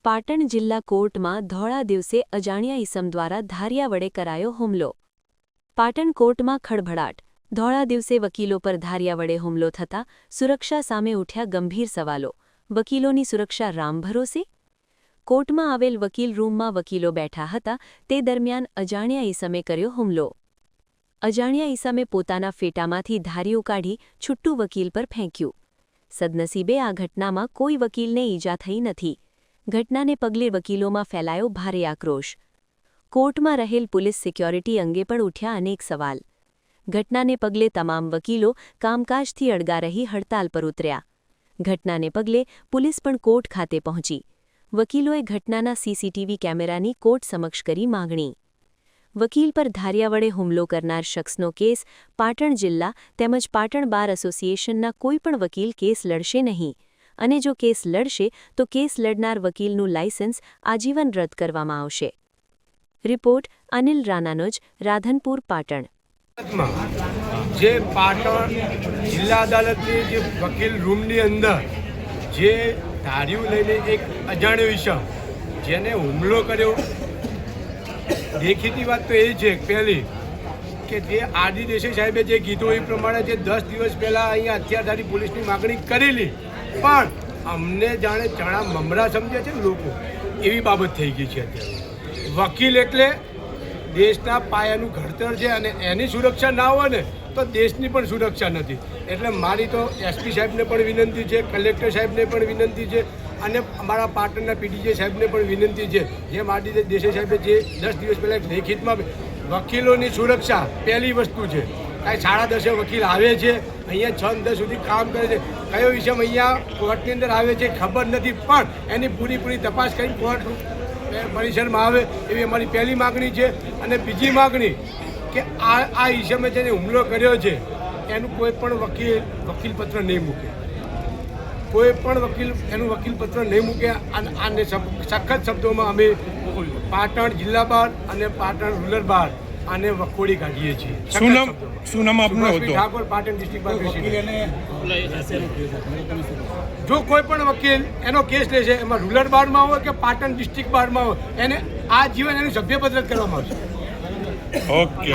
પાટણ જિલ્લા કોર્ટમાં ધોળા દિવસે અજાણ્યા ઈસમ દ્વારા ધારિયા વડે કરાયો હુમલો. પાટણ કોર્ટમાં ખળભળાટ. ધોળા દિવસે વકીલો પર ધારિયા વડે હુમલો થતાં સુરક્ષા સામે ઉઠ્યા ગંભીર સવાલો. વકીલોની સુરક્ષા રામ ભરોસે? કોર્ટમાં આવેલ વકીલ રૂમમાં વકીલો બેઠા હતા તે દરમિયાન અજાણ્યા ઈસમે કર્યો હુમલો. અજાણ્યા ઈસમે પોતાના ફેટામાંથી ધારિયું કાઢી છુટ્ટું વકીલ પર ફેંક્યું. સદનસીબે આ ઘટનામાં કોઈ વકીલને ઈજા થઈ નથી. ઘટનાને પગલે વકીલોમાં ફેલાયો ભારે આક્રોશ. કોર્ટમાં રહેલ પોલીસ સિક્યોરિટી અંગે પણ ઉઠ્યા અનેક સવાલ. ઘટનાને પગલે તમામ વકીલો કામકાજથી અળગા રહી હડતાલ પર ઉતર્યા. ઘટનાને પગલે પોલીસ પણ કોર્ટ ખાતે પહોંચી. વકીલોએ ઘટનાના સીસીટીવી કેમેરાની કોર્ટ સમક્ષ કરી માગણી. વકીલ પર ધારિયા વડે હુમલો કરનાર શખ્સનો કેસ પાટણ જિલ્લા તેમજ પાટણ બાર એસોસિએશનના કોઈપણ વકીલ કેસ લડશે નહીં અને જો કેસ લડશે તો કેસ લડનાર વકીલનું લાયસન્સ આજીવન રદ કરવામાં આવશે. રિપોર્ટ અનિલ રાનાનોજ, રાધનપુર, પાટણ. જે પાટણ જિલ્લા અદાલતની જે વકીલ રૂમની અંદર જે ધારિયું લઈને એક અજાણ્યો ઈસમ જેને હુમલો કર્યો, દેખીતી વાત તો એ છે પહેલી કે જે આરડી દેસાઈ સાહેબે જે કીધું એ પ્રમાણે જે 10 દિવસ પહેલાં અહીંયા હથિયારધારી પોલીસની માગણી કરેલી, પણ અમને જાણે ચણા મમરા સમજે છે લોકો એવી બાબત થઈ ગઈ છે અત્યારે. વકીલ એટલે દેશના પાયાનું ઘડતર છે અને એની સુરક્ષા ના હોય ને તો દેશની પણ સુરક્ષા નથી. એટલે મારી તો એસપી સાહેબને પણ વિનંતી છે, કલેક્ટર સાહેબને પણ વિનંતી છે અને અમારા પાટણના પીડીજે સાહેબને પણ વિનંતી છે. જેમ આરડી દેસાઈ સાહેબે જે 10 દિવસ પહેલાં લેખિતમાં વકીલોની સુરક્ષા પહેલી વસ્તુ છે. કાંઈ 10:30 વકીલ આવે છે, અહીંયા 6-10 સુધી કામ કરે છે, કયો ઈસમ અહીંયા કોર્ટની અંદર આવે છે ખબર નથી, પણ એની પૂરી તપાસ કરી કોર્ટ પરિસરમાં આવે એવી અમારી પહેલી માગણી છે. અને બીજી માગણી કે આ ઈસમે જેને હુમલો કર્યો છે એનું કોઈ પણ વકીલપત્ર નહીં મૂકે, કોઈ પણ વકીલ એનું વકીલપત્ર નહીં મૂકે. અને આને સખત શબ્દોમાં અમે પાટણ જિલ્લા બાર અને પાટણ રૂરલ બાર આને વખોડી કાઢીએ છીએ. શું નામ આપનું હતું? ઠાકોર, પાટણ ડિસ્ટ્રિક્ટ બાર પ્રેસિડેન્ટ. જો કોઈ પણ વકીલ એનો કેસ લેશે, એમાં રૂરલ બારમાં હોય કે પાટણ ડિસ્ટ્રિક્ટ બારમાં હોય, એને આ જીવન એનું સભ્યપદ કરવામાં આવશે. ઓકે.